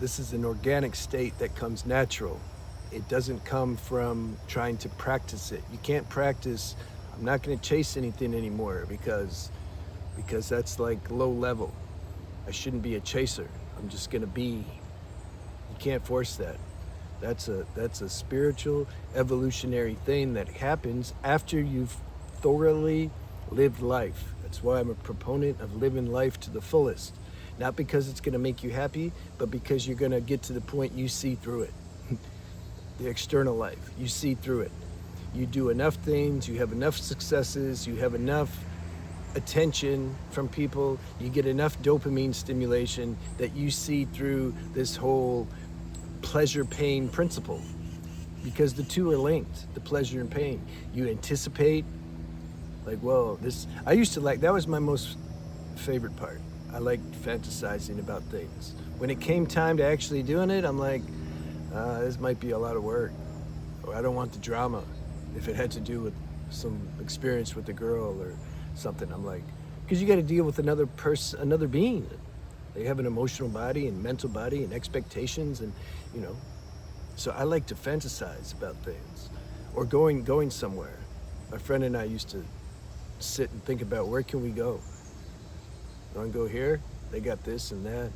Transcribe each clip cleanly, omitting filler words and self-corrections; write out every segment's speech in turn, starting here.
This is an organic state that comes natural. It doesn't come from trying to practice it. You can't practice, I'm not going to chase anything anymore because that's like low level. I shouldn't be a chaser. I'm just going to be. You can't force that. That's a spiritual evolutionary thing that happens after you've thoroughly lived life. That's why I'm a proponent of living life to the fullest. Not because it's going to make you happy, but because you're going to get to the point you see through it. The external life, you see through it. You do enough things, you have enough successes, you have enough attention from people, you get enough dopamine stimulation that you see through this whole pleasure-pain principle. Because the two are linked, the pleasure and pain. You anticipate, like, whoa, this, I used to like, that was my most favorite part. I liked fantasizing about things. When it came time to actually doing it, I'm like, this might be a lot of work, or I don't want the drama. If it had to do with some experience with a girl or something, I'm like, because you got to deal with another person, another being. They have an emotional body and mental body and expectations, and so I like to fantasize about things, or going somewhere. My friend and I used to sit and think about, where can we go? You want to go here? They got this and that.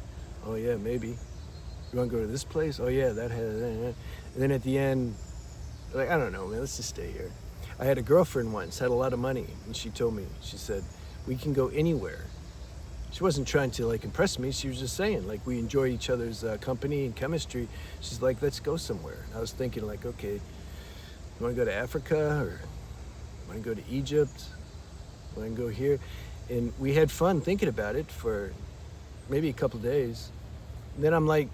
Oh yeah, maybe. You want to go to this place? Oh yeah, that has. And then at the end, like, I don't know, man. Let's just stay here. I had a girlfriend once, had a lot of money, and she told me, she said, we can go anywhere. She wasn't trying to like impress me. She was just saying, like, we enjoy each other's company and chemistry. She's like, let's go somewhere. And I was thinking, like, okay, you want to go to Africa, or you want to go to Egypt? You want to go here? And we had fun thinking about it for maybe a couple of days. And then I'm like,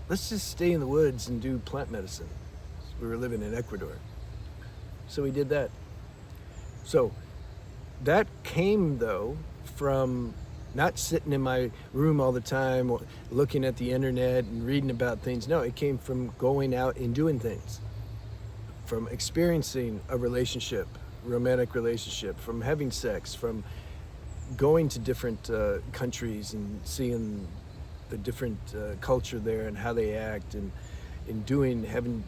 let's just stay in the woods and do plant medicine. We were living in Ecuador. So we did that. So that came, though, from not sitting in my room all the time, looking at the internet and reading about things. No, it came from going out and doing things, from experiencing a relationship, romantic relationship, from having sex, from going to different countries and seeing the different culture there and how they act, and having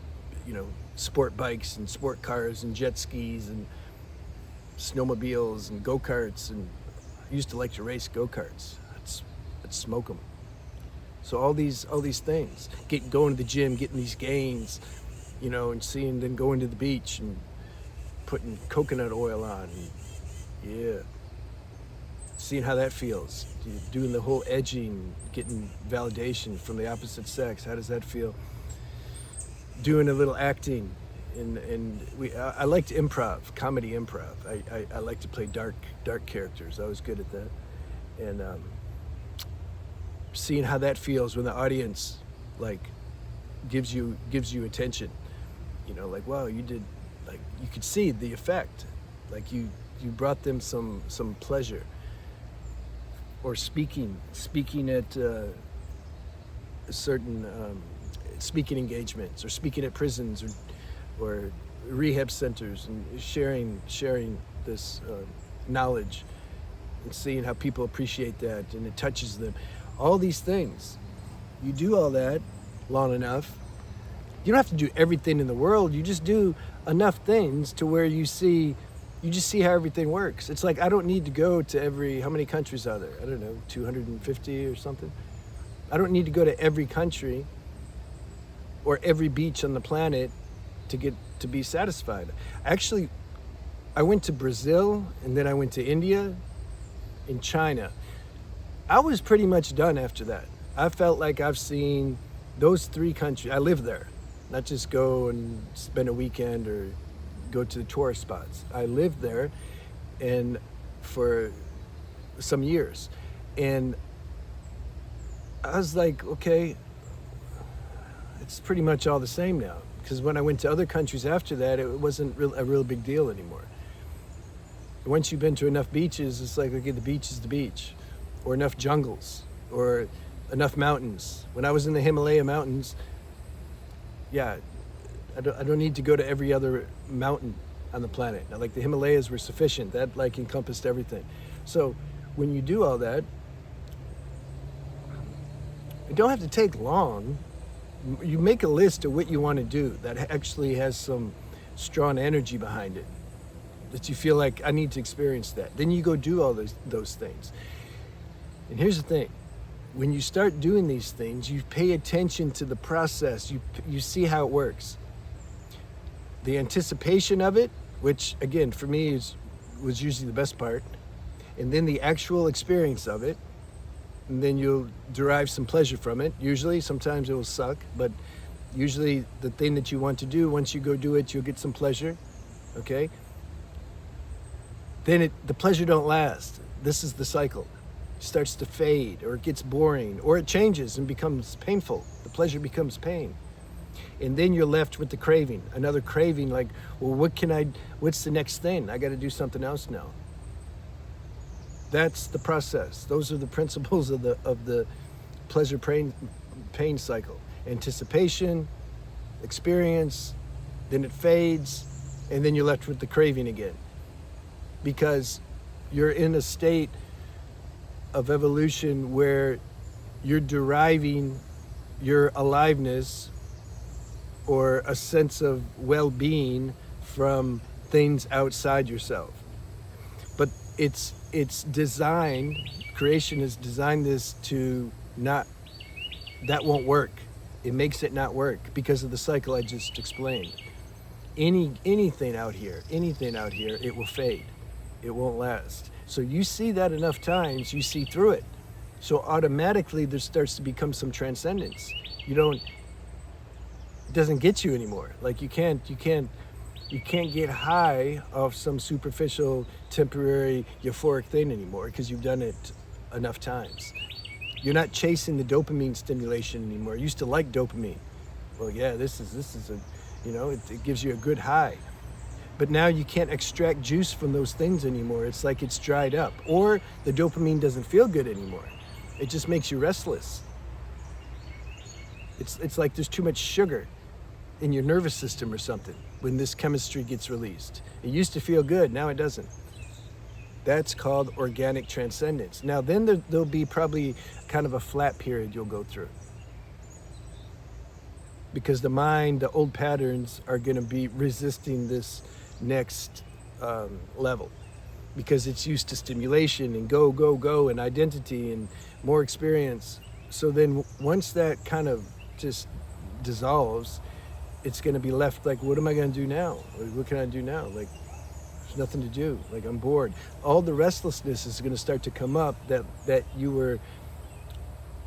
sport bikes and sport cars and jet skis and snowmobiles and go-karts. And I used to like to race go-karts. I'd smoke them. So all these things, going to the gym, getting these gains, and then going to the beach and putting coconut oil on, and yeah, seeing how that feels. Doing the whole edging, getting validation from the opposite sex. How does that feel? Doing a little acting, and I liked improv, comedy improv. I like to play dark characters. I was good at that, and seeing how that feels when the audience like gives you attention. Like, wow, you did, like, you could see the effect, like you brought them some pleasure. Or speaking at certain speaking engagements, or speaking at prisons, or rehab centers, and sharing this knowledge, and seeing how people appreciate that, and it touches them. All these things, you do all that long enough. You don't have to do everything in the world. You just do enough things to where you just see how everything works. It's like, I don't need to go to how many countries are there? I don't know, 250 or something. I don't need to go to every country or every beach on the planet to be satisfied. Actually, I went to Brazil, and then I went to India and China. I was pretty much done after that. I felt like I've seen those three countries. I lived there, not just go and spend a weekend or go to the tourist spots. I lived there and for some years, and I was like, okay, it's pretty much all the same now. Because when I went to other countries after that, it wasn't a real big deal anymore. Once you've been to enough beaches, it's like, okay, the beach is the beach, or enough jungles, or enough mountains. When I was in the Himalaya mountains, yeah, I don't need to go to every other mountain on the planet. Now, like, the Himalayas were sufficient. That like encompassed everything. So when you do all that, It don't have to take long. You make a list of what you want to do that actually has some strong energy behind it, that you feel like, I need to experience that. Then you go do all those things. And here's the thing. When you start doing these things, you pay attention to the process. You see how it works. The anticipation of it, which again, for me was usually the best part, and then the actual experience of it, and then you'll derive some pleasure from it. Usually, sometimes it will suck, but usually the thing that you want to do, once you go do it, you'll get some pleasure, okay? Then the pleasure don't last. This is the cycle. It starts to fade, or it gets boring, or it changes and becomes painful. The pleasure becomes pain. And then you're left with the craving, another craving, like, well, what's the next thing? I got to do something else now. That's the process. Those are the principles of the pleasure pain cycle. Anticipation, experience, then it fades, and then you're left with the craving again. Because you're in a state of evolution where you're deriving your aliveness or a sense of well-being from things outside yourself. But it's designed, creation has designed this to not, that won't work. It makes it not work because of the cycle I just explained. Anything out here, it will fade. It won't last. So you see that enough times, you see through it. So automatically there starts to become some transcendence. It doesn't get you anymore. Like you can't get high off some superficial, temporary, euphoric thing anymore because you've done it enough times. You're not chasing the dopamine stimulation anymore. You used to like dopamine. Well, yeah, this is a, it gives you a good high. But now you can't extract juice from those things anymore. It's like it's dried up. Or the dopamine doesn't feel good anymore. It just makes you restless. It's like there's too much sugar in your nervous system or something when this chemistry gets released. It used to feel good, now it doesn't. That's called organic transcendence. Now then there'll be probably kind of a flat period you'll go through. Because the mind, the old patterns are gonna be resisting this next level. Because it's used to stimulation and go, and identity and more experience. So then once that kind of just dissolves, it's going to be left like, what am I going to do now? What can I do now? Like, there's nothing to do. Like, I'm bored. All the restlessness is going to start to come up that you were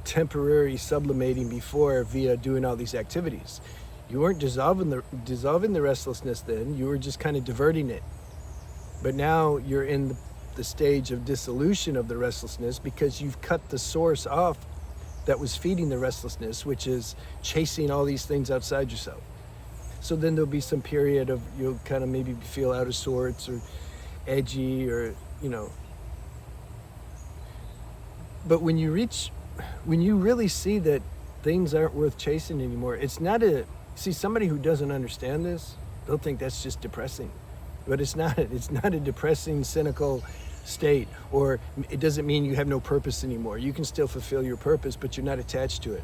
temporarily sublimating before via doing all these activities. You weren't dissolving the restlessness then. You were just kind of diverting it. But now you're in the stage of dissolution of the restlessness because you've cut the source off that was feeding the restlessness, which is chasing all these things outside yourself. So then there'll be some period of you'll kind of maybe feel out of sorts or edgy or, But when you really see that things aren't worth chasing anymore, see, somebody who doesn't understand this, they'll think that's just depressing. But it's not a depressing, cynical state, or it doesn't mean you have no purpose anymore. You can still fulfill your purpose, but you're not attached to it.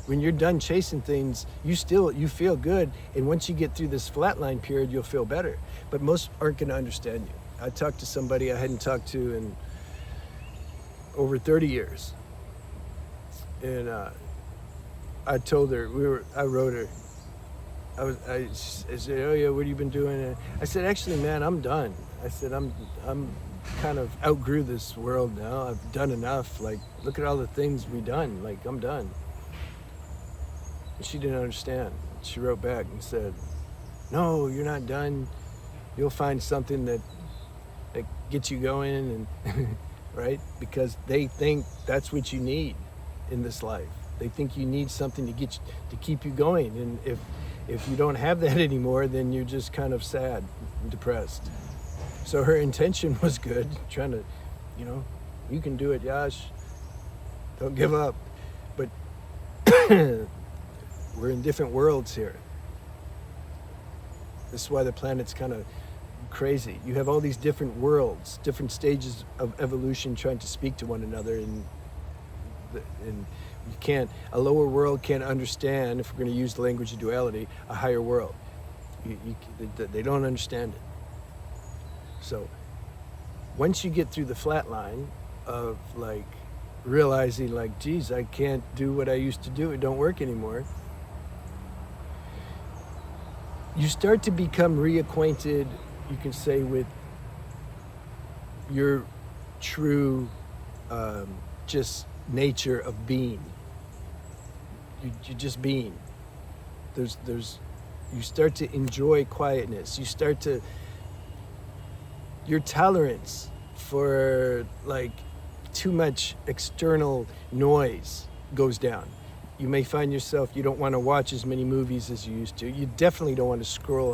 When you're done chasing things, you feel good, and once you get through this flatline period, you'll feel better. But most aren't going to understand you. I talked to somebody I hadn't talked to in over 30 years, and I told her I wrote her. I said, oh yeah, what have you been doing? And I said, actually, man, I'm done. I said, I'm kind of outgrew this world now. I've done enough. Like, look at all the things we've done. Like, I'm done. And she didn't understand. She wrote back and said, no, you're not done. You'll find something that gets you going, and right? Because they think that's what you need in this life. They think you need something to keep you going. And if you don't have that anymore, then you're just kind of sad and depressed. So her intention was good, trying to, you can do it, Yash. Don't give up. But we're in different worlds here. This is why the planet's kind of crazy. You have all these different worlds, different stages of evolution trying to speak to one another, and And you can't, a lower world can't understand, if we're going to use the language of duality, a higher world. They don't understand it. So once you get through the flat line of like realizing like, geez, I can't do what I used to do, it don't work anymore, you start to become reacquainted, you can say, with your true just nature of being. You just being. You start to enjoy quietness. You start to, your tolerance for like too much external noise goes down. You may find yourself, you don't want to watch as many movies as you used to. You definitely don't want to scroll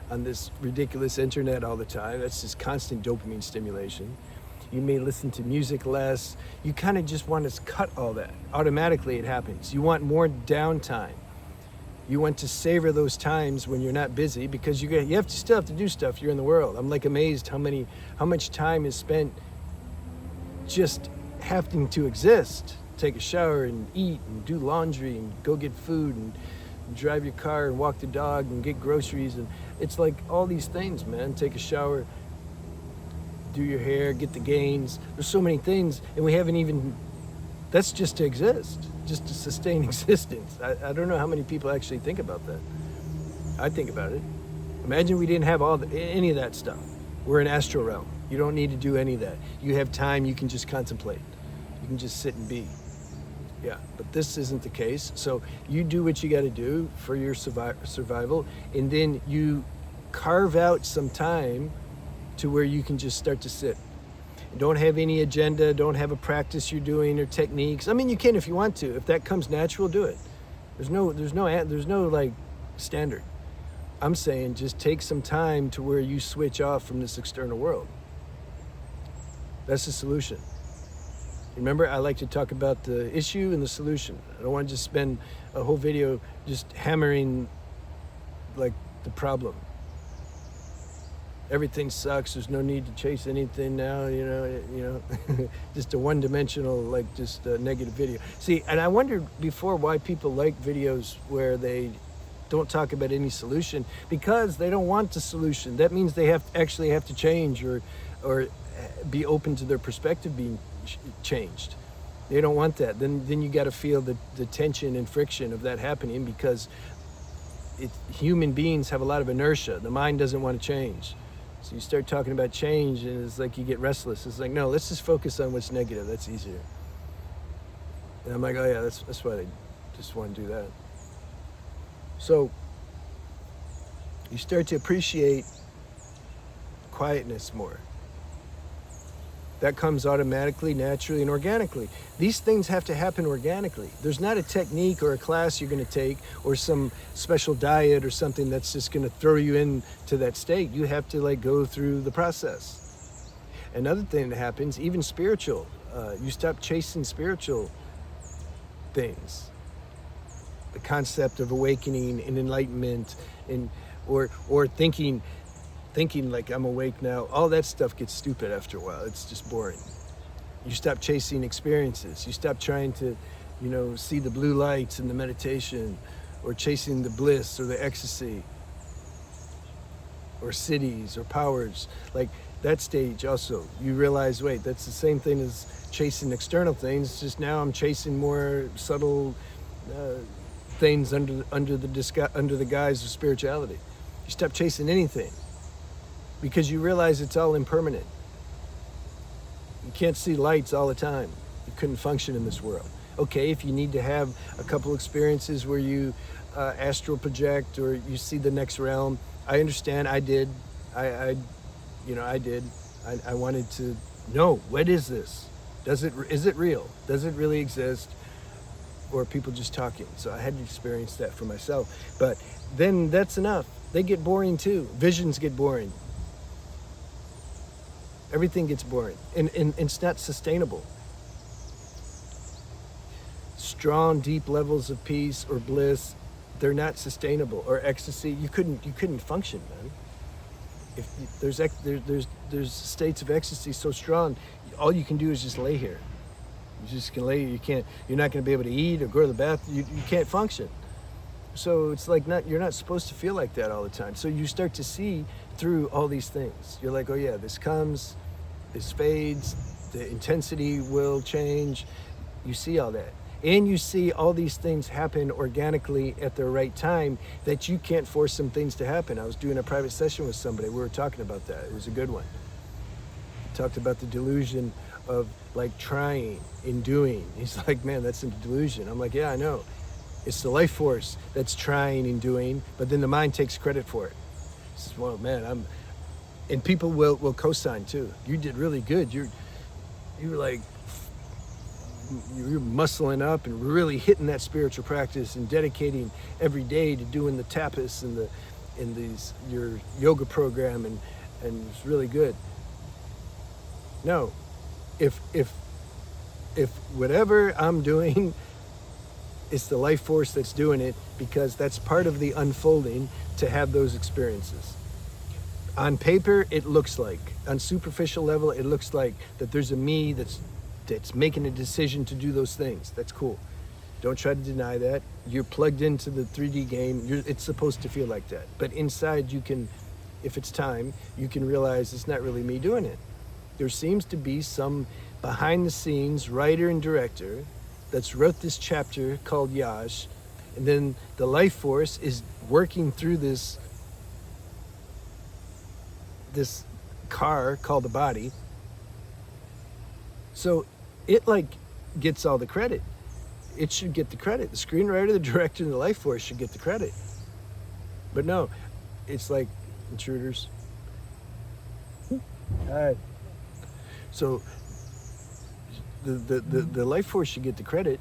on this ridiculous internet all the time. That's just constant dopamine stimulation. You may listen to music less. You kind of just want to cut all that. Automatically it happens. You want more downtime. You want to savor those times when you're not busy, because you still have to do stuff. You're in the world. I'm like amazed how much time is spent just having to exist. Take a shower and eat and do laundry and go get food and drive your car and walk the dog and get groceries. And it's like all these things, man. Take a shower, do your hair, get the gains. There's so many things, and we haven't even, that's just to exist, just to sustain existence. I don't know how many people actually think about that. I think about it. Imagine we didn't have any of that stuff. We're in astral realm. You don't need to do any of that. You have time, you can just contemplate. You can just sit and be. Yeah, but this isn't the case. So you do what you got to do for your survival, and then you carve out some time to where you can just start to sit. Don't have any agenda, don't have a practice you're doing or techniques. I mean, you can if you want to. If that comes natural, do it. There's no like standard. I'm saying just take some time to where you switch off from this external world. That's the solution. Remember, I like to talk about the issue and the solution. I don't want to just spend a whole video just hammering like the problem. Everything sucks. There's no need to chase anything now. Just a one-dimensional, like just a negative video. See, and I wondered before why people like videos where they don't talk about any solution, because they don't want the solution. That means they actually have to change or be open to their perspective being changed. They don't want that. Then you got to feel the tension and friction of that happening, because human beings have a lot of inertia. The mind doesn't want to change. So you start talking about change and it's like you get restless. It's like, no, let's just focus on what's negative. That's easier. And I'm like, oh yeah, that's why they just want to do that. So you start to appreciate quietness more. That comes automatically, naturally, and organically. These things have to happen organically. There's not a technique or a class you're going to take or some special diet or something that's just going to throw you into that state. You have to like go through the process. Another thing that happens, even spiritual, you stop chasing spiritual things. The concept of awakening and enlightenment, or thinking like I'm awake now, all that stuff gets stupid after a while. It's just boring. You stop chasing experiences. You stop trying to, see the blue lights in the meditation, or chasing the bliss or the ecstasy, or cities or powers. Like that stage also, you realize, wait, that's the same thing as chasing external things, just now I'm chasing more subtle things under the guise of spirituality. You stop chasing anything, because you realize it's all impermanent. You can't see lights all the time. You couldn't function in this world. Okay, if you need to have a couple experiences where you astral project or you see the next realm, I understand. I did. I did. I wanted to know, what is this? Is it real? Does it really exist? Or are people just talking? So I had to experience that for myself. But then that's enough. They get boring too. Visions get boring. Everything gets boring, and it's not sustainable. Strong, deep levels of peace or bliss, they're not sustainable. Or ecstasy, you couldn't function, man. If there's states of ecstasy so strong, all you can do is just lay here. You're just gonna lay. You're not gonna be able to eat or go to the bathroom. You can't function. So it's like you're not supposed to feel like that all the time. So you start to see through all these things. You're like, oh yeah, this comes, this fades, the intensity will change. You see all that. And you see all these things happen organically at the right time that you can't force some things to happen. I was doing a private session with somebody. We were talking about that. It was a good one. We talked about the delusion of like trying and doing. He's like, man, that's a delusion. I'm like, yeah, I know. It's the life force that's trying and doing, but then the mind takes credit for it. He says, well, man, and people will co-sign too. You did really good. You're muscling up and really hitting that spiritual practice and dedicating every day to doing the tapas and your yoga program and it's really good. No, if whatever I'm doing, it's the life force that's doing it, because that's part of the unfolding to have those experiences. On paper, it looks like, on superficial level, it looks like that there's a me that's making a decision to do those things. That's cool. Don't try to deny that. You're plugged into the 3D game. It's supposed to feel like that. But inside, you can, if it's time, you can realize it's not really me doing it. There seems to be some behind the scenes writer and director that's wrote this chapter called Yash, and then the life force is working through this car called the body. So it like gets all the credit. It should get the credit. The screenwriter, the director, and the life force should get the credit. But no, it's like intruders. All right. So the life force should get the credit,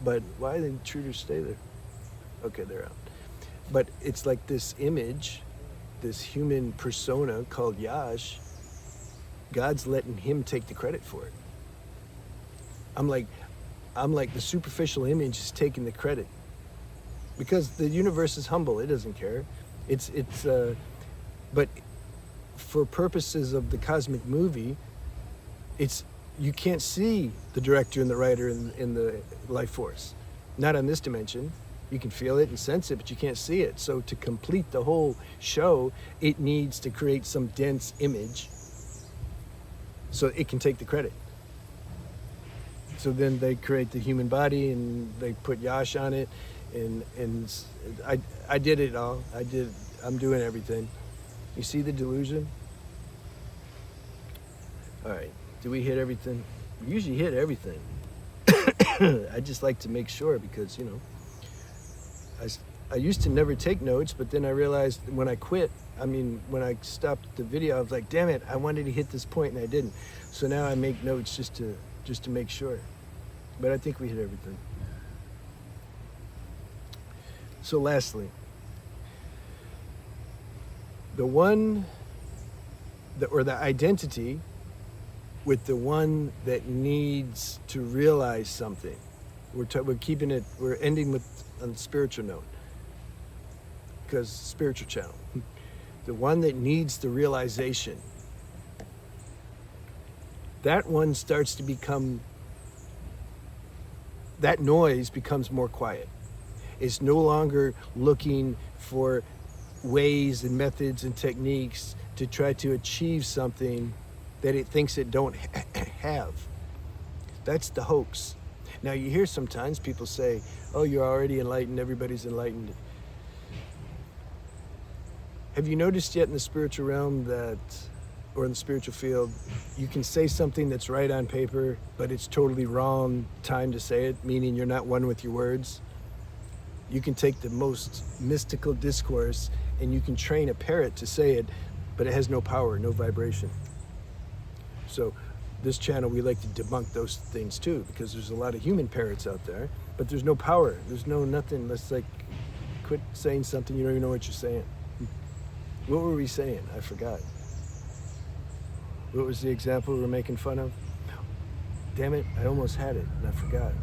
but why the intruders stay there? Okay, they're out. But it's like this image, this human persona called Yash, God's letting him take the credit for it. I'm like the superficial image is taking the credit, because the universe is humble. It doesn't care. But for purposes of the cosmic movie, you can't see the director and the writer in the life force. Not on this dimension. You can feel it and sense it, but you can't see it. So to complete the whole show, it needs to create some dense image so it can take the credit. So then they create the human body and they put Yash on it, and I did it all. I'm doing everything. You see the delusion? All right. Do we hit everything? We usually hit everything. I just like to make sure, because, I used to never take notes, but then I realized when I quit, when I stopped the video, I was like, damn it, I wanted to hit this point and I didn't. So now I make notes just to make sure. But I think we hit everything. So lastly, the identity with the one that needs to realize something. We're ending on the spiritual note, because spiritual channel. The one that needs the realization. That one starts to become, that noise becomes more quiet. It's no longer looking for ways and methods and techniques to try to achieve something that it thinks it don't have. That's the hoax. Now you hear sometimes people say, oh, you're already enlightened, everybody's enlightened. Have you noticed yet in the spiritual realm or in the spiritual field, you can say something that's right on paper, but it's totally wrong time to say it, meaning you're not one with your words? You can take the most mystical discourse and you can train a parrot to say it, but it has no power, no vibration. So this channel, we like to debunk those things too, because there's a lot of human parrots out there, but there's no power. There's no nothing. Let's quit saying something you don't even know what you're saying. What were we saying? I forgot. What was the example we were making fun of? Damn it, I almost had it and I forgot.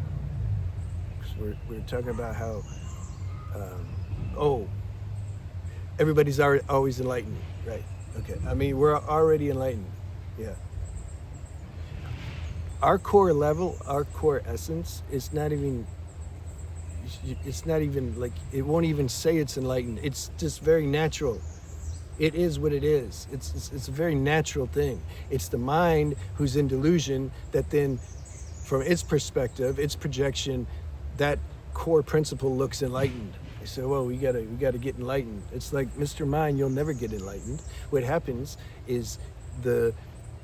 We were talking about how, everybody's always enlightened, right? Okay, we're already enlightened, yeah. our core level, our core essence is not even, it's not even like, it won't even say it's enlightened. It's just very natural. It is what it is. It's a very natural thing. It's the mind who's in delusion that then, from its perspective, its projection, that core principle looks enlightened. They say, well, we gotta get enlightened. It's like, Mr. Mind, you'll never get enlightened. What happens is the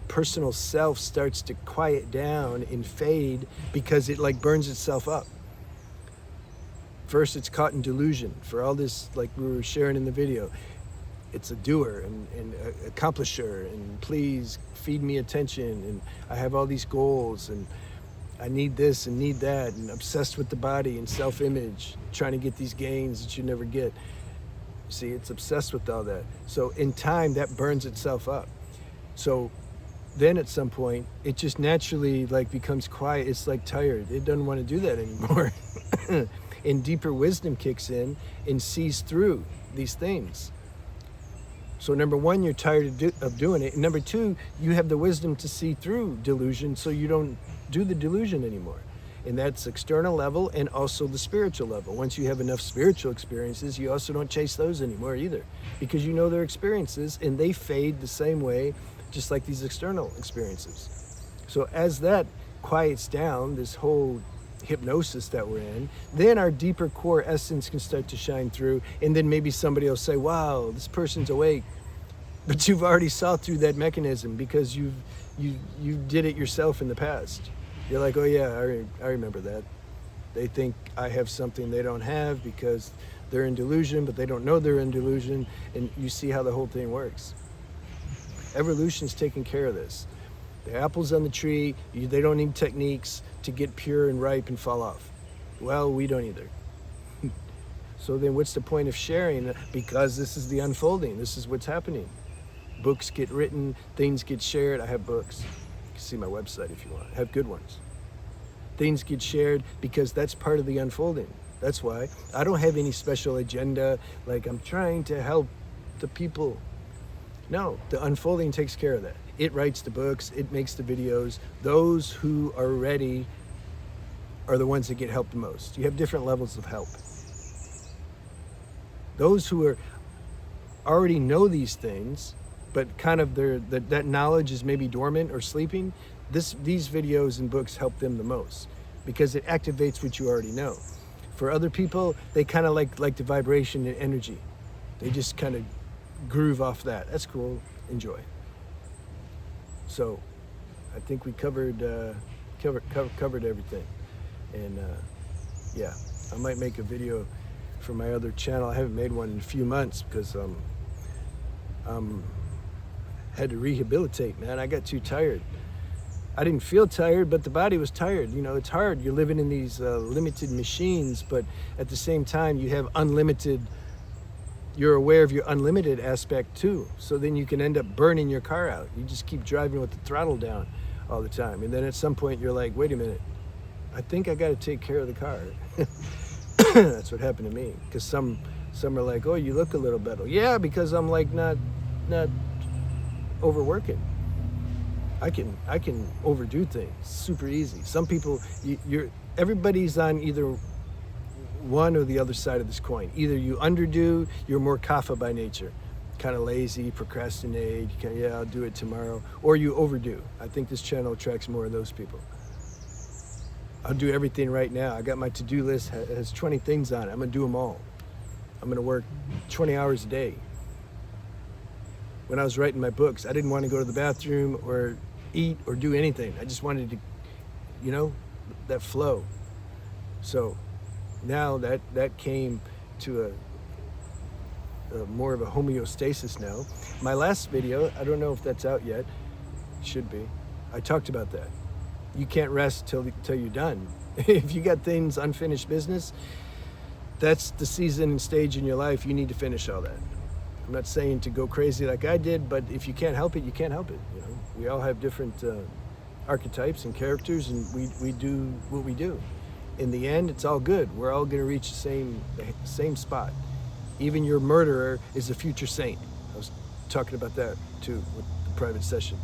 personal self starts to quiet down and fade because it like burns itself up. First, it's caught in delusion for all this, like we were sharing in the video. It's a doer and accomplisher, and please feed me attention, and I have all these goals, and I need this and need that, and obsessed with the body and self-image, trying to get these gains that you never get. See, it's obsessed with all that. So in time, that burns itself up. So then at some point, it just naturally like becomes quiet. It's like tired. It doesn't want to do that anymore. And deeper wisdom kicks in and sees through these things. So number one, you're tired of doing it. And number two, you have the wisdom to see through delusion, so you don't do the delusion anymore. And that's external level and also the spiritual level. Once you have enough spiritual experiences, you also don't chase those anymore either, because you know they're experiences and they fade the same way, just like these external experiences. So as that quiets down, this whole hypnosis that we're in, then our deeper core essence can start to shine through, and then maybe somebody will say, wow, this person's awake. But you've already saw through that mechanism because you did it yourself in the past. You're like, oh yeah, I remember that. They think I have something they don't have because they're in delusion, but they don't know they're in delusion, and you see how the whole thing works. Evolution's taking care of this. The apples on the tree, they don't need techniques to get pure and ripe and fall off. Well, we don't either. So then what's the point of sharing? Because this is the unfolding. This is what's happening. Books get written, things get shared. I have books. You can see my website if you want. I have good ones. Things get shared because that's part of the unfolding. That's why I don't have any special agenda, like I'm trying to help the people. No, the unfolding takes care of that. It writes the books, it makes the videos. Those who are ready are the ones that get helped the most. You have different levels of help. Those who are already know these things, but kind of that knowledge is maybe dormant or sleeping, these videos and books help them the most because it activates what you already know. For other people, they kind of like the vibration and energy. They just kind of groove off that. That's cool. Enjoy. So I think we covered everything. And yeah, I might make a video for my other channel. I haven't made one in a few months because had to rehabilitate, man. I got too tired. I didn't feel tired, but the body was tired. You know, it's hard. You're living in these limited machines, but at the same time, you have unlimited. You're aware of your unlimited aspect too. So then you can end up burning your car out. You just keep driving with the throttle down all the time. And then at some point you're like, wait a minute, I think I got to take care of the car. That's what happened to me. Because some are like, oh, you look a little better. Yeah, because I'm like not overworking. I can overdo things super easy. Some people, everybody's on either one or the other side of this coin. Either you underdo, you're more kapha by nature, kind of lazy, procrastinate, yeah, I'll do it tomorrow, or you overdo. I think this channel attracts more of those people. I'll do everything right now. I got my to-do list, has 20 things on it. I'm gonna do them all. I'm gonna work 20 hours a day. When I was writing my books, I didn't want to go to the bathroom or eat or do anything. I just wanted to, you know, that flow. So now that came to a more of a homeostasis now. My last video, I don't know if that's out yet. It should be. I talked about that. You can't rest till you're done. If you got things, unfinished business, that's the season and stage in your life. You need to finish all that. I'm not saying to go crazy like I did, but if you can't help it, you can't help it. You know, we all have different archetypes and characters, and we do what we do. In the end, it's all good. We're all going to reach the same spot. Even your murderer is a future saint. I was talking about that too with the private session.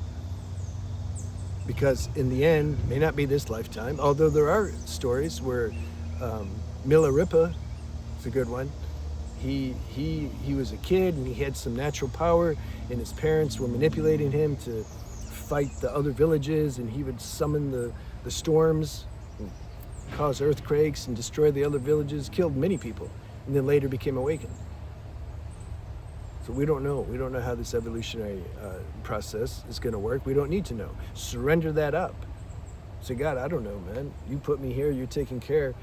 because in the end, may not be this lifetime, although there are stories where Milarepa is a good one. He was a kid and he had some natural power, and his parents were manipulating him to fight the other villages, and he would summon the storms, and cause earthquakes and destroy the other villages, killed many people, and then later became awakened. So we don't know. We don't know how this evolutionary process is going to work. We don't need to know. Surrender that up. Say, God, I don't know, man. You put me here. You're taking care.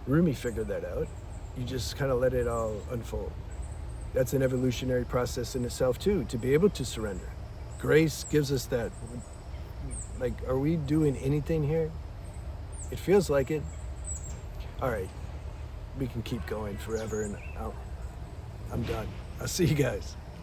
Rumi figured that out. You just kind of let it all unfold. That's an evolutionary process in itself, too, to be able to surrender. Grace gives us that. Like, are we doing anything here? It feels like it. All right. We can keep going forever, and I'm done. I'll see you guys.